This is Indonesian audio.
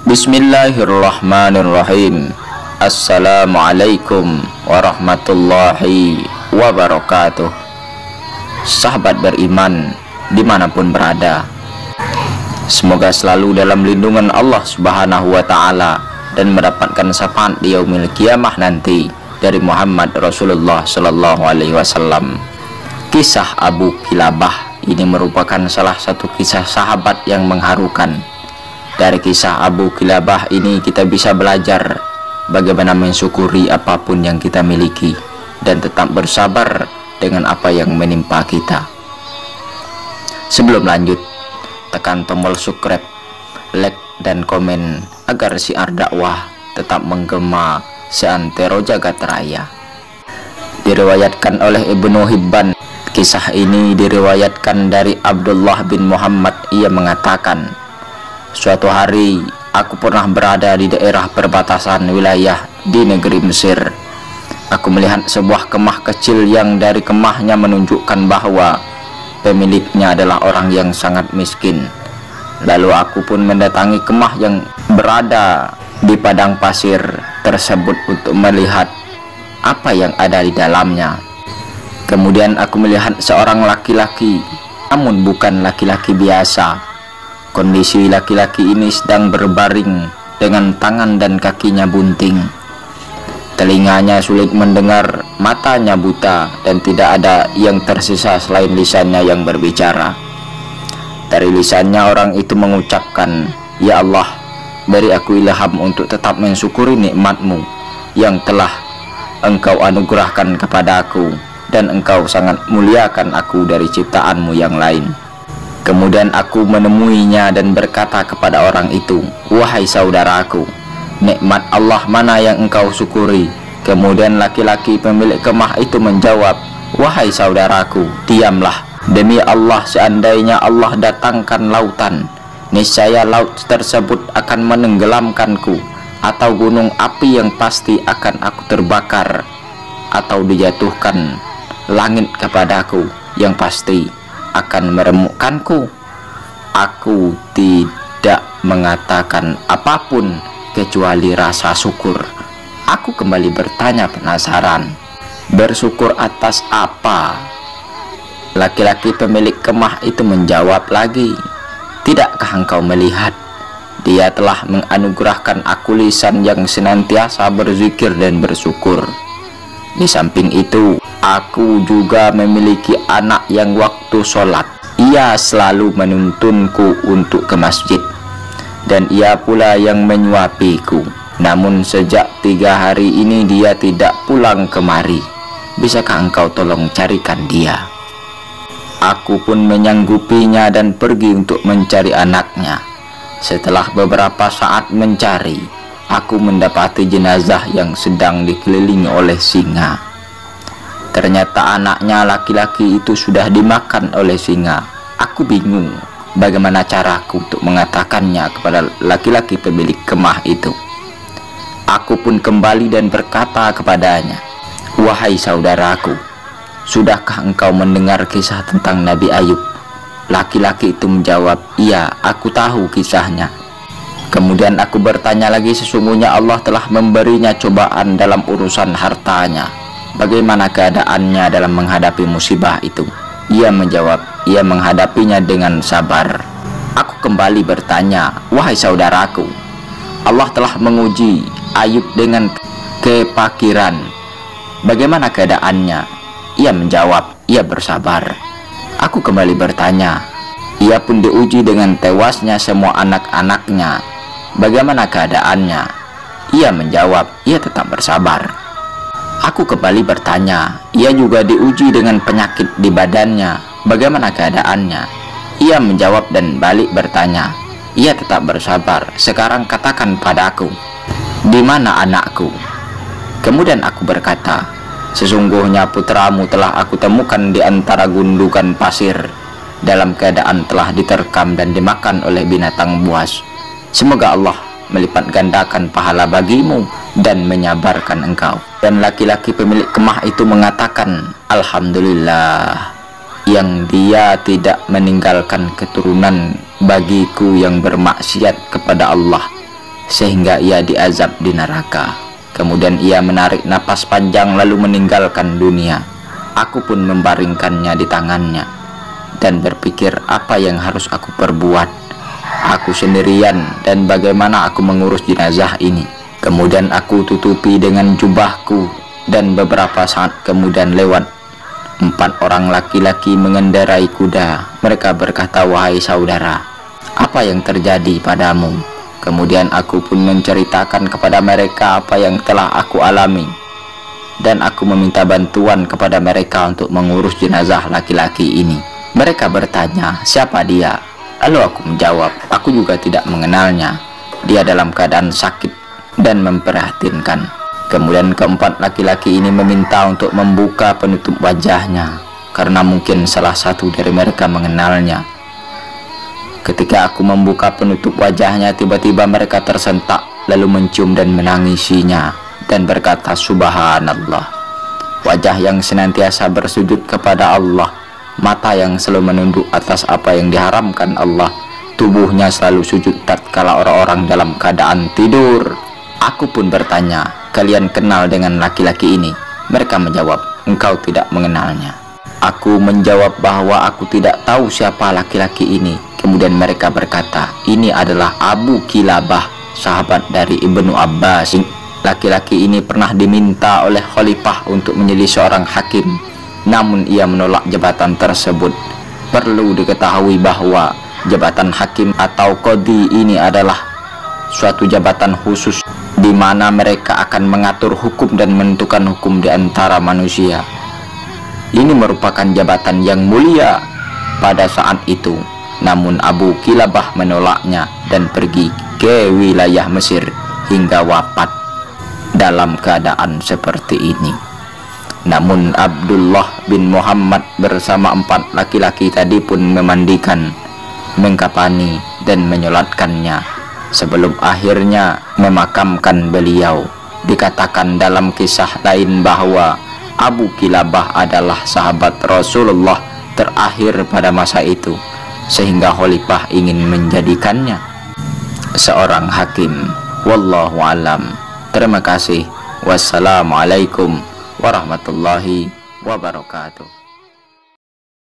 Bismillahirrahmanirrahim. Assalamualaikum warahmatullahi wabarakatuh. Sahabat beriman dimanapun berada, semoga selalu dalam lindungan Allah Subhanahu wa ta'ala dan mendapatkan syafaat di yaumil kiamah nanti dari Muhammad Rasulullah Sallallahu Alaihi Wasallam. Kisah Abu Kilabah ini merupakan salah satu kisah sahabat yang mengharukan. Dari kisah Abu Kilabah ini kita bisa belajar bagaimana mensyukuri apapun yang kita miliki dan tetap bersabar dengan apa yang menimpa kita. Sebelum lanjut, tekan tombol subscribe, like, dan komen agar siar dakwah tetap menggema seantero jagat raya. Diriwayatkan oleh Ibnu Hibban. Kisah ini diriwayatkan dari Abdullah bin Muhammad. Ia mengatakan, suatu hari aku pernah berada di daerah perbatasan wilayah di negeri Mesir. Aku melihat sebuah kemah kecil yang dari kemahnya menunjukkan bahwa pemiliknya adalah orang yang sangat miskin. Lalu aku pun mendatangi kemah yang berada di padang pasir tersebut untuk melihat apa yang ada di dalamnya. Kemudian aku melihat seorang laki-laki, namun bukan laki-laki biasa. Kondisi laki-laki ini sedang berbaring dengan tangan dan kakinya bunting. Telinganya sulit mendengar, matanya buta, dan tidak ada yang tersisa selain lisannya yang berbicara. Dari lisannya orang itu mengucapkan, "Ya Allah, beri aku ilham untuk tetap mensyukuri nikmat-Mu yang telah Engkau anugerahkan kepada aku, dan Engkau sangat muliakan aku dari ciptaan-Mu yang lain." Kemudian aku menemuinya dan berkata kepada orang itu, "Wahai saudaraku, nikmat Allah mana yang engkau syukuri?" Kemudian laki-laki pemilik kemah itu menjawab, "Wahai saudaraku, diamlah. Demi Allah, seandainya Allah datangkan lautan, niscaya laut tersebut akan menenggelamkanku, atau gunung api yang pasti akan aku terbakar, atau dijatuhkan langit kepadaku yang pasti akan meremukkanku." Aku tidak mengatakan apapun kecuali rasa syukur. Aku kembali bertanya penasaran, "Bersyukur atas apa?" Laki-laki pemilik kemah itu menjawab lagi, "Tidakkah engkau melihat Dia telah menganugerahkan aku lisan yang senantiasa berzikir dan bersyukur. Di samping itu, aku juga memiliki anak yang waktu sholat ia selalu menuntunku untuk ke masjid, dan ia pula yang menyuapiku. Namun sejak 3 hari ini dia tidak pulang kemari. Bisakah engkau tolong carikan dia?" Aku pun menyanggupinya dan pergi untuk mencari anaknya. Setelah beberapa saat mencari, aku mendapati jenazah yang sedang dikelilingi oleh singa. Ternyata anaknya laki-laki itu sudah dimakan oleh singa. Aku bingung bagaimana caraku untuk mengatakannya kepada laki-laki pemilik kemah itu. Aku pun kembali dan berkata kepadanya, "Wahai saudaraku, sudahkah engkau mendengar kisah tentang Nabi Ayub?" Laki-laki itu menjawab, "Iya, aku tahu kisahnya." Kemudian aku bertanya lagi, "Sesungguhnya Allah telah memberinya cobaan dalam urusan hartanya. Bagaimana keadaannya dalam menghadapi musibah itu?" Ia menjawab, "Ia menghadapinya dengan sabar." Aku kembali bertanya, "Wahai saudaraku, Allah telah menguji Ayub dengan kepakiran. Bagaimana keadaannya?" Ia menjawab, "Ia bersabar." Aku kembali bertanya, "Ia pun diuji dengan tewasnya semua anak-anaknya. Bagaimana keadaannya?" Ia menjawab, "Ia tetap bersabar." Aku kembali bertanya, "Ia juga diuji dengan penyakit di badannya. Bagaimana keadaannya?" Ia menjawab dan balik bertanya, "Ia tetap bersabar. Sekarang katakan padaku, di mana anakku?" Kemudian aku berkata, "Sesungguhnya putramu telah aku temukan di antara gundukan pasir, dalam keadaan telah diterkam dan dimakan oleh binatang buas. Semoga Allah melipat gandakan pahala bagimu dan menyabarkan engkau." Dan laki-laki pemilik kemah itu mengatakan, "Alhamdulillah, yang dia tidak meninggalkan keturunan bagiku yang bermaksiat kepada Allah, sehingga ia diazab di neraka. Kemudian ia menarik napas panjang lalu meninggalkan dunia. Aku pun membaringkannya di tangannya dan berpikir, apa yang harus aku perbuat? Aku sendirian, dan bagaimana aku mengurus jenazah ini? Kemudian aku tutupi dengan jubahku, dan beberapa saat kemudian lewat 4 orang laki-laki mengendarai kuda. Mereka berkata, wahai saudara, apa yang terjadi padamu? Kemudian aku pun menceritakan kepada mereka apa yang telah aku alami, dan aku meminta bantuan kepada mereka untuk mengurus jenazah laki-laki ini. Mereka bertanya, siapa dia? Lalu aku menjawab, aku juga tidak mengenalnya. Dia dalam keadaan sakit dan memprihatinkan. Kemudian keempat laki-laki ini meminta untuk membuka penutup wajahnya, karena mungkin salah satu dari mereka mengenalnya. Ketika aku membuka penutup wajahnya, tiba-tiba mereka tersentak, lalu mencium dan menangisinya, dan berkata, subhanallah. Wajah yang senantiasa bersujud kepada Allah, mata yang selalu menunduk atas apa yang diharamkan Allah, tubuhnya selalu sujud tatkala orang-orang dalam keadaan tidur. Aku pun bertanya, kalian kenal dengan laki-laki ini? Mereka menjawab, engkau tidak mengenalnya. Aku menjawab bahwa aku tidak tahu siapa laki-laki ini. Kemudian mereka berkata, ini adalah Abu Kilabah, sahabat dari Ibnu Abbas. Laki-laki ini pernah diminta oleh khalifah untuk menjadi seorang hakim, namun ia menolak jabatan tersebut. Perlu diketahui bahwa jabatan hakim atau qadhi ini adalah suatu jabatan khusus di mana mereka akan mengatur hukum dan menentukan hukum di antara manusia. Ini merupakan jabatan yang mulia pada saat itu. Namun Abu Kilabah menolaknya dan pergi ke wilayah Mesir hingga wafat dalam keadaan seperti ini. Namun Abdullah bin Muhammad bersama 4 laki-laki tadi pun memandikan, mengkafani dan menyolatkannya sebelum akhirnya memakamkan beliau. Dikatakan dalam kisah lain bahwa Abu Kilabah adalah sahabat Rasulullah terakhir pada masa itu, sehingga khalifah ingin menjadikannya seorang hakim. Wallahu alam. Terima kasih. Wassalamualaikum warahmatullahi wabarakatuh.